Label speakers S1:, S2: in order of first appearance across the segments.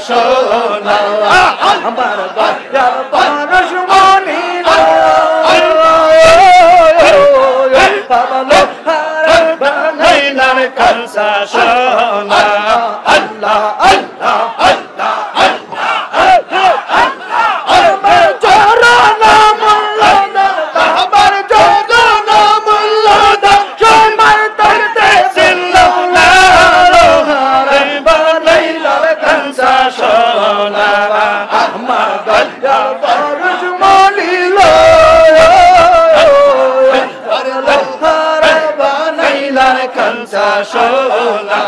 S1: সোনা আমার দয়াল পরশমণি পাবলো হার বানাইলার কাঁচা সোনা আল্লাহ আল্লাহ আল্লাহ সোনা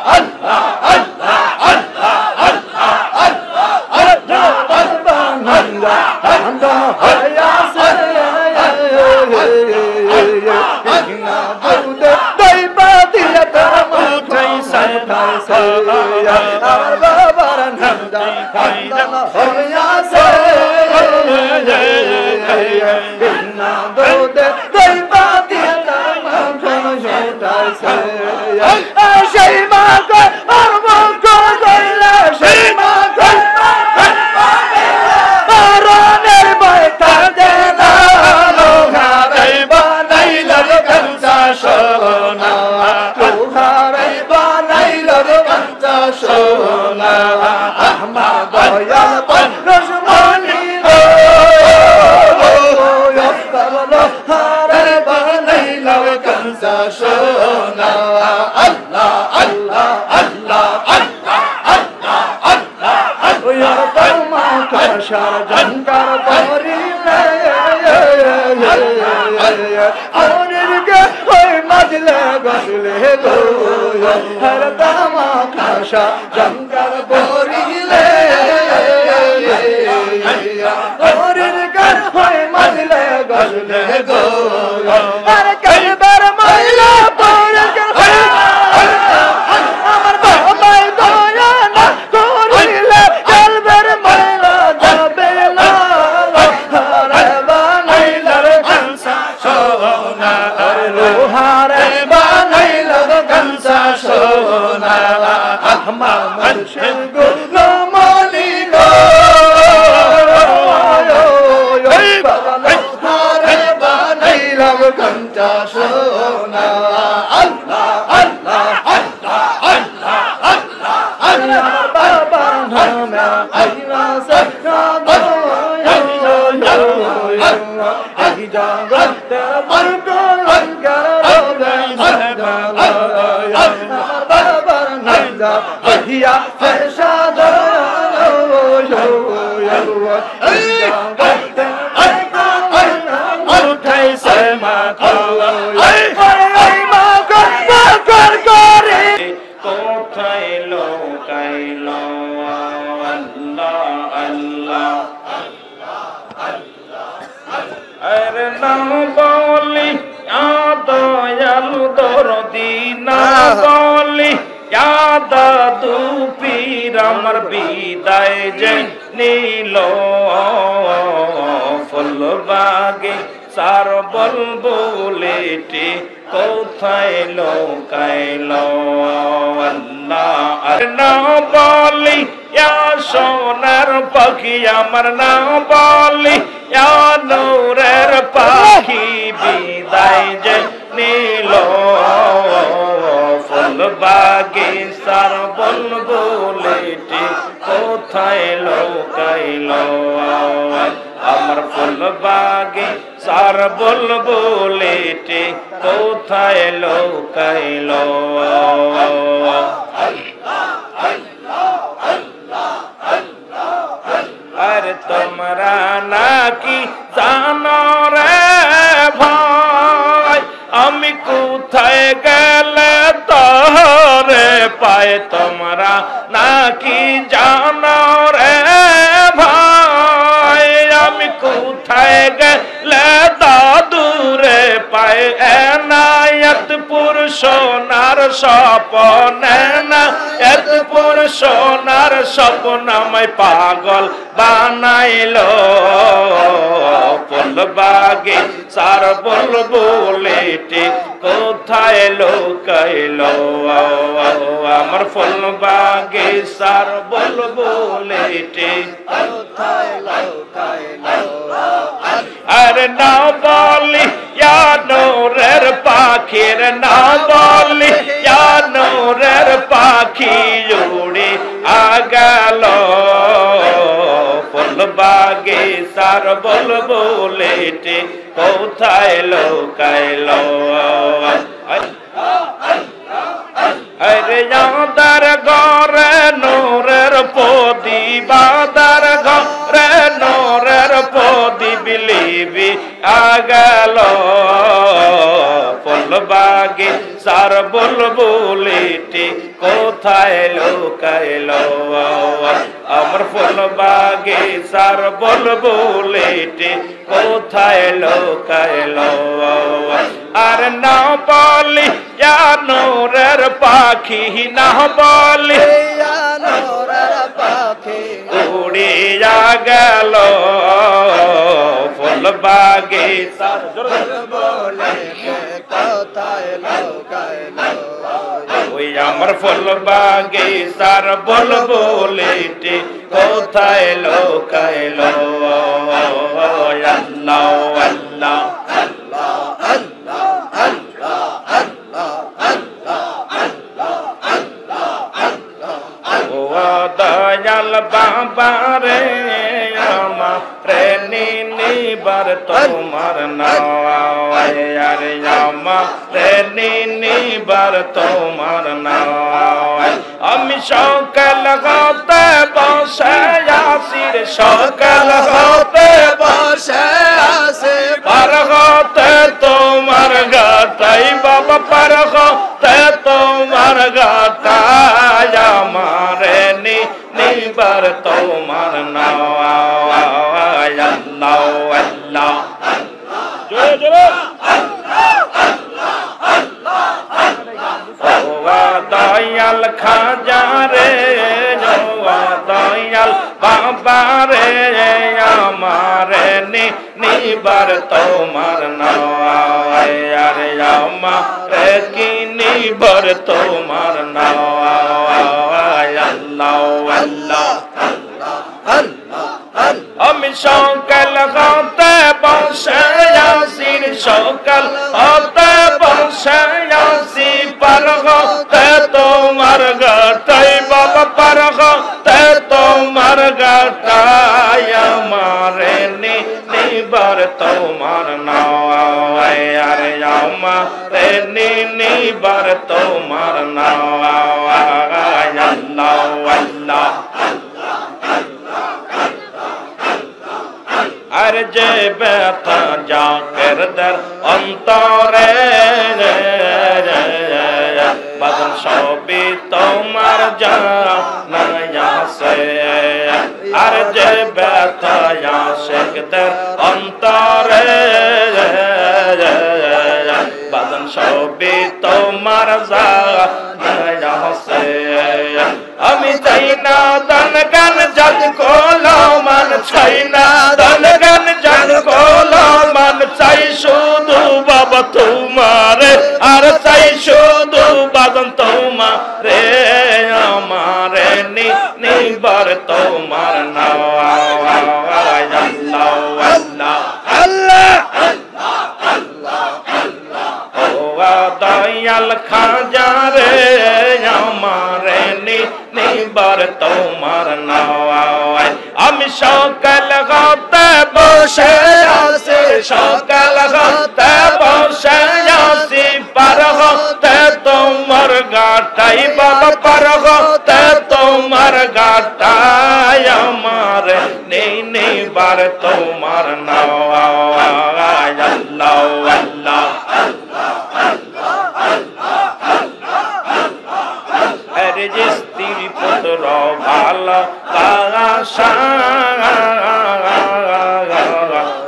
S1: আল্লাহ আল্লাহ আল্লাহ আল্লাহ আল্লাহ আল্লাহ হয়াসে না বউদে দইবা দিয়া তামাল খাইছে আমার বাবার নামটা আল্লাহ হয়াসে না বউদে দইবা দিয়া তামাল খাইছে সেই মা গো আর মঙ্গ গইলা সেই মা গো আরনের বয়তা দেনা লোহারে বানাইল কাঁচা সোনা লোহারে বানাইল কাঁচা সোনা আমার দয়াল পরশমণি লোহারে বানাইল কাঁচা সোনা আল্লাহ আল্লাহ আল্লাহ আল্লাহ আল্লাহ আল্লাহ আল্লাহ তোমা কাশার জঙ্কার পরিলে আউনের গে ওই মাজলে গসলে গো হর তোমা কাশা জঙ্কার পরিলে আউনের গে ওই মাজলে গসলে গো আর কলবার মাইলা পরে সোনা আল্লাহ আল্লাহ আল্লাহ আল্লাহ আল্লাহ আল্লাহ বাবা নামে আইনা সকাদো এই জগতে মরকো লঙ্কার রোগাই বাবার নামে আহিয়া ফেসাদো এই জগতে উঠাইছে মাথা কোথায় লোকাইল আল্লাহ আল্লাহ আরে নাম বলি দয়াল দরদি না বলি দাদু পীর আমার বিদায় যে নীল ফুলবাগে সার বলবুলেটি কোথায় লোকাইল আল্লাহ আর না বলি সোনার পাখি আমার না বলি নূরের পাখি বিদায় যে নীল ফুলবাগে সার বলবুলেটি কোথায় লোকাইল আমার ফুলবাগে সার বুলবুলেটি কোথায় লোকাইল আরে তোমরা নাকি জানো রে ভাই আমি কোথায় গেলে তোরে পায় তোমরা নাকি জানো রে ভাই আমি কোথায় গেলে দাদুরে পায় এনায়তপুর সোনার স্বপ্ন এনায়তপুর সোনার স্বপ্ন আমায় পাগল বানাইলো ফুল বাগিচার বুলবুলিটি কোথায় লুকাইলো আমার ফুল বাগিচার বুলবুলিটি কোথায় লুকাইলো আরে না বলি ইয়া নূরের পাখির না বলি ইয়া নূরের পাখি উড়ে গেল ফুল বাগিচার বুলবুলিটি কোথায় লুকাইলো আরে যাদার ঘরে নূরের প্রদীপ আদার ঘরে নূরের প্রদীপ লিবি গেল ফুল বাগিচার বুলবুলিটি কোথায় লুকাইলো আমার ফুল বাগিচার বুলবুলিটি কোথায় লুকাইলো আর না বলি ইয়া নূরের পাখি না বলি ইয়া নূরের পাখি উড়িয়া গেল ফুল বাগিচার বুলবুলিটি কোথায় লুকাইলো ওই আমার ফুল বাগিচার বুলবুলিটি কোথায় লুকাইলো আল্লাহ আল্লাহ দয়াল বাবা রে আমারে নিবার তোমার নাম আরে আমারে নিবার তোমার নাম আমি সকাল হতে বসে আসি রে সকাল হতে বসে আসি পার হতে তোমার গাটাই বাবা পার হতে তোমার গাটাই আমারে নিবার তোমার নাম আল্লাহ আল্লাহ জোরে জোরে দয়াল খাজা রে দয়াল বাবা রে আমারে নিবার তোমার নাম আরে আমারে কি নিবার তোমার নাম আল্লাহ আল্লাহ আমি সকাল হতে বসে আসি সকাল হতে বসে আসি পার হতে তোমার গাটাই বাবা পার হতে তোমার গাটাই আমারে নিবার তোমার নাম আরে আমারে নিবার তোমার নাম আল্লাহ আল্লাহ আর যে ব্যথা জাকের দের অন্তরে বদন সবই তোমার জানা আছে আর যে ব্যথা আশিকদের অন্তরে বদন সবই তোমার জানা আছে আমি চাই না দান গান জগ কোলো মান চাই না দান গান জগ কোলো মান চাই শুধু বাবা তোমারে আর চাই শুধু বাদন তোমারে আমারে নিবার তোমার নাম আল্লাহ আল্লাহ আল্লাহ দয়াল খাজা রে আমারে নিবার তোমার নাম আমি সকাল হতে বসে আসি সকাল হতে বসে আসি পার হতে তোমার গাটাই বাবা পার হতে তোমার গাটাই আমারে নিবার তোমার নাম আল্লাহ আল্লাহ আরে যে স্ত্রী পুত্র ভালো বাসা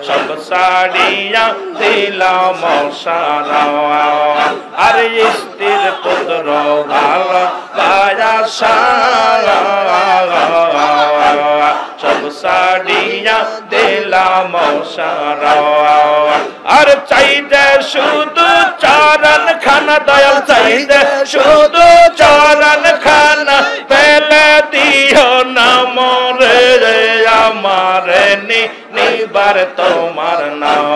S1: সব সাড়িয়া দিলাম সারা আরে স্ত্রীর পুত্র ভালো বাসা সব সারিয়া দিলাম সারা আর চাইতে শুধু চরণ খানা দয়াল চাইতে শুধু চরণ খানা পেলে দিও না মোরে আমার নিবার তোমার নাও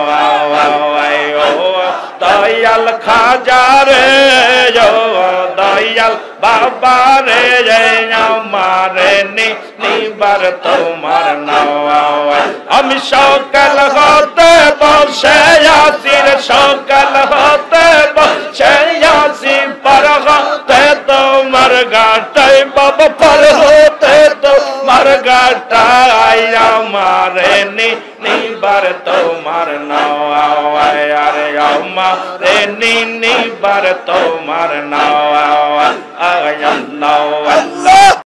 S1: দয়াল খাজা রে দয়াল বাবা রে আমার নিবার তোমার নাও আমি সকাল হতে বসে আসি সকাল হতে বসে আসি পর হতে তোমার গাটাই বাবা পর হতে তোমার গাটাই আমার নিবার তোমার নাও আরে আমার নিবার তোমার নাও আল্লাহ